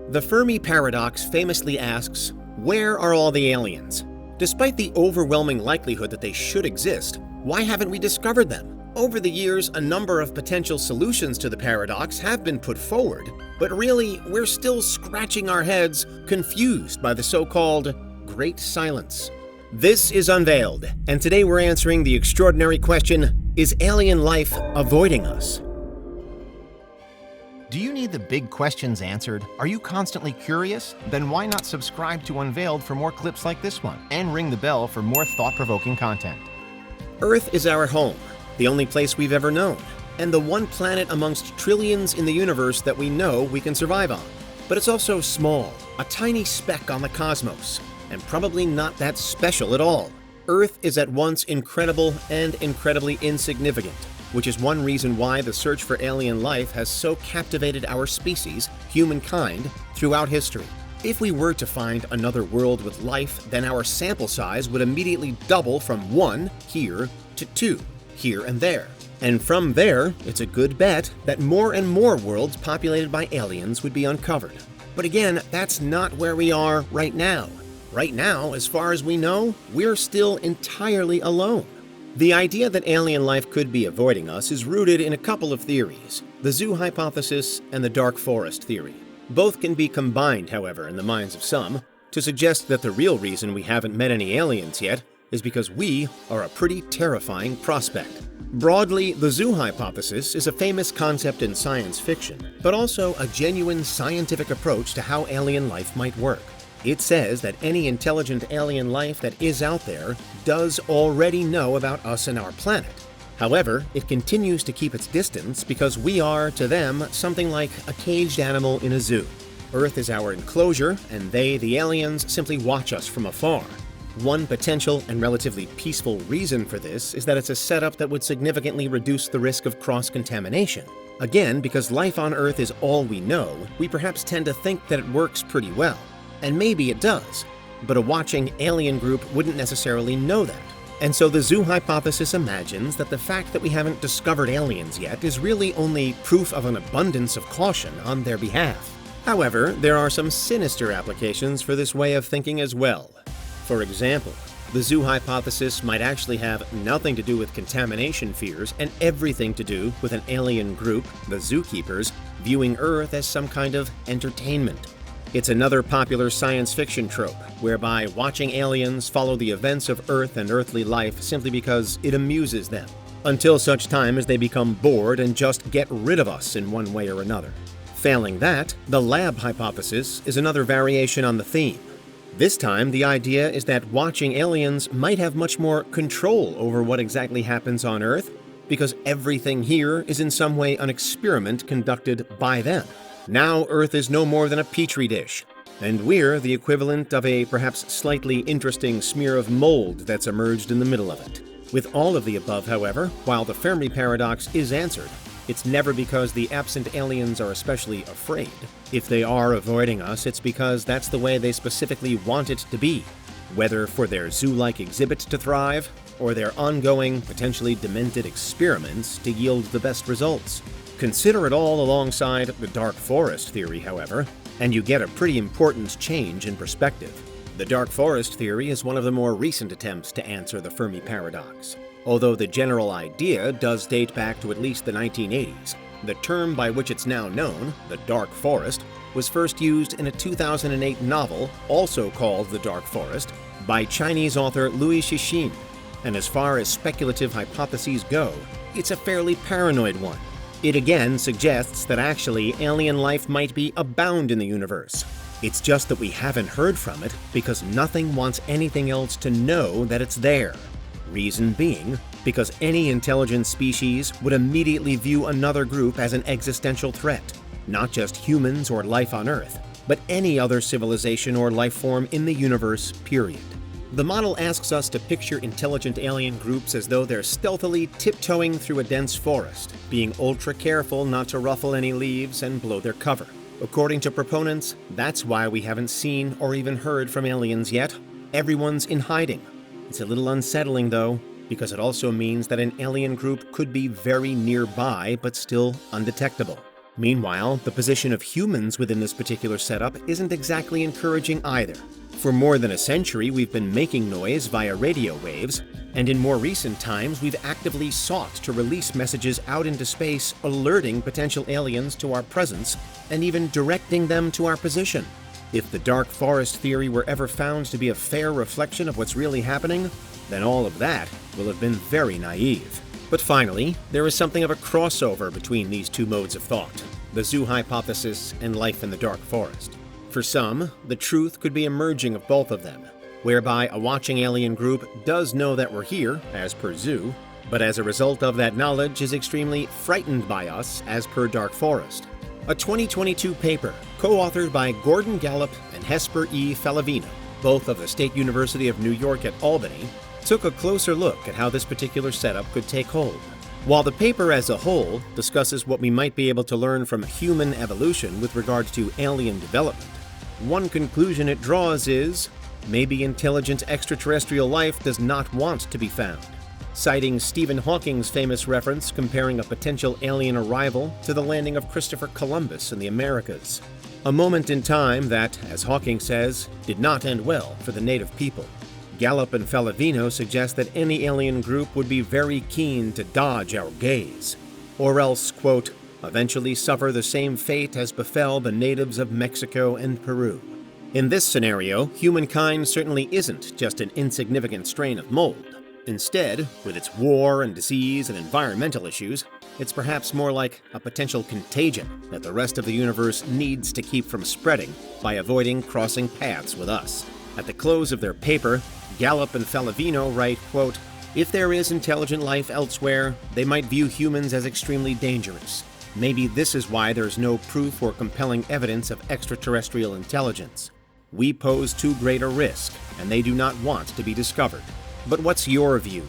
The Fermi paradox famously asks, where are all the aliens? Despite the overwhelming likelihood that they should exist, why haven't we discovered them? Over the years, a number of potential solutions to the paradox have been put forward, but really, we're still scratching our heads, confused by the so-called Great Silence. This is Unveiled, and today we're answering the extraordinary question, is alien life avoiding us? Do you need the big questions answered? Are you constantly curious? Then why not subscribe to Unveiled for more clips like this one, and ring the bell for more thought-provoking content. Earth is our home, the only place we've ever known, and the one planet amongst trillions in the universe that we know we can survive on. But it's also small, a tiny speck on the cosmos, and probably not that special at all. Earth is at once incredible and incredibly insignificant, which is one reason why the search for alien life has so captivated our species, humankind, throughout history. If we were to find another world with life, then our sample size would immediately double from 1 here to 2 here and there. And from there, it's a good bet that more and more worlds populated by aliens would be uncovered. But again, that's not where we are right now. Right now, as far as we know, we're still entirely alone. The idea that alien life could be avoiding us is rooted in a couple of theories, the zoo hypothesis and the dark forest theory. Both can be combined, however, in the minds of some, to suggest that the real reason we haven't met any aliens yet is because we are a pretty terrifying prospect. Broadly, the zoo hypothesis is a famous concept in science fiction, but also a genuine scientific approach to how alien life might work. It says that any intelligent alien life that is out there does already know about us and our planet. However, it continues to keep its distance because we are, to them, something like a caged animal in a zoo. Earth is our enclosure, and they, the aliens, simply watch us from afar. One potential and relatively peaceful reason for this is that it's a setup that would significantly reduce the risk of cross-contamination. Again, because life on Earth is all we know, we perhaps tend to think that it works pretty well. And maybe it does, but a watching alien group wouldn't necessarily know that. And so the zoo hypothesis imagines that the fact that we haven't discovered aliens yet is really only proof of an abundance of caution on their behalf. However, there are some sinister applications for this way of thinking as well. For example, the zoo hypothesis might actually have nothing to do with contamination fears and everything to do with an alien group, the zookeepers, viewing Earth as some kind of entertainment. It's another popular science fiction trope, whereby watching aliens follow the events of Earth and earthly life simply because it amuses them, until such time as they become bored and just get rid of us in one way or another. Failing that, the lab hypothesis is another variation on the theme. This time, the idea is that watching aliens might have much more control over what exactly happens on Earth, because everything here is in some way an experiment conducted by them. Now Earth is no more than a petri dish, and we're the equivalent of a perhaps slightly interesting smear of mold that's emerged in the middle of it. With all of the above, however, while the Fermi paradox is answered, it's never because the absent aliens are especially afraid. If they are avoiding us, it's because that's the way they specifically want it to be, whether for their zoo-like exhibits to thrive, or their ongoing, potentially demented experiments to yield the best results. Consider it all alongside the dark forest theory, however, and you get a pretty important change in perspective. The dark forest theory is one of the more recent attempts to answer the Fermi paradox. Although the general idea does date back to at least the 1980s, the term by which it's now known, the dark forest, was first used in a 2008 novel, also called The Dark Forest, by Chinese author Louis Cixin. And as far as speculative hypotheses go, it's a fairly paranoid one. It again suggests that actually alien life might be abound in the universe. It's just that we haven't heard from it because nothing wants anything else to know that it's there. Reason being, because any intelligent species would immediately view another group as an existential threat, not just humans or life on Earth, but any other civilization or life form in the universe, period. The model asks us to picture intelligent alien groups as though they're stealthily tiptoeing through a dense forest, being ultra careful not to ruffle any leaves and blow their cover. According to proponents, that's why we haven't seen or even heard from aliens yet. Everyone's in hiding. It's a little unsettling, though, because it also means that an alien group could be very nearby but still undetectable. Meanwhile, the position of humans within this particular setup isn't exactly encouraging either. For more than a century, we've been making noise via radio waves, and in more recent times, we've actively sought to release messages out into space, alerting potential aliens to our presence and even directing them to our position. If the dark forest theory were ever found to be a fair reflection of what's really happening, then all of that will have been very naive. But finally, there is something of a crossover between these two modes of thought, the zoo hypothesis and life in the dark forest. For some, the truth could be emerging of both of them, whereby a watching alien group does know that we're here, as per zoo, but as a result of that knowledge is extremely frightened by us, as per dark forest. A 2022 paper, co-authored by Gordon Gallup and Hesper E. Falavino, both of the State University of New York at Albany, took a closer look at how this particular setup could take hold. While the paper as a whole discusses what we might be able to learn from human evolution with regard to alien development, one conclusion it draws is, maybe intelligent extraterrestrial life does not want to be found, citing Stephen Hawking's famous reference comparing a potential alien arrival to the landing of Christopher Columbus in the Americas. A moment in time that, as Hawking says, did not end well for the native people. Gallup and Falavino suggest that any alien group would be very keen to dodge our gaze, or else, quote, eventually suffer the same fate as befell the natives of Mexico and Peru. In this scenario, humankind certainly isn't just an insignificant strain of mold. Instead, with its war and disease and environmental issues, it's perhaps more like a potential contagion that the rest of the universe needs to keep from spreading by avoiding crossing paths with us. At the close of their paper, Gallup and Falavino write, quote, if there is intelligent life elsewhere, they might view humans as extremely dangerous. Maybe this is why there's no proof or compelling evidence of extraterrestrial intelligence. We pose too great a risk, and they do not want to be discovered. But what's your view?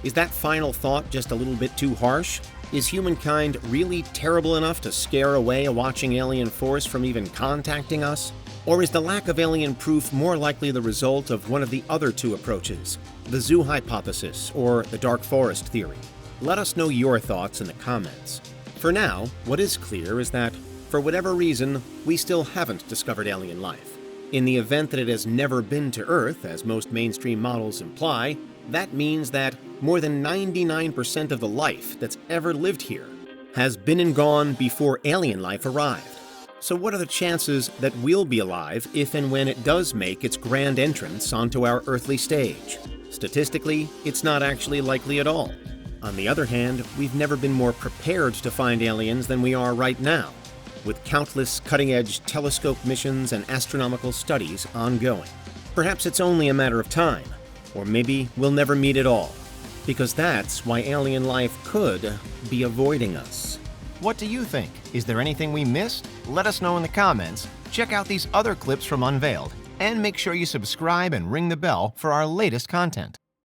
Is that final thought just a little bit too harsh? Is humankind really terrible enough to scare away a watching alien force from even contacting us? Or is the lack of alien proof more likely the result of one of the other two approaches, the zoo hypothesis or the dark forest theory? Let us know your thoughts in the comments. For now, what is clear is that, for whatever reason, we still haven't discovered alien life. In the event that it has never been to Earth, as most mainstream models imply, that means that more than 99% of the life that's ever lived here has been and gone before alien life arrived. So what are the chances that we'll be alive if and when it does make its grand entrance onto our earthly stage? Statistically, it's not actually likely at all. On the other hand, we've never been more prepared to find aliens than we are right now, with countless cutting-edge telescope missions and astronomical studies ongoing. Perhaps it's only a matter of time, or maybe we'll never meet at all, because that's why alien life could be avoiding us. What do you think? Is there anything we missed? Let us know in the comments. Check out these other clips from Unveiled, and make sure you subscribe and ring the bell for our latest content.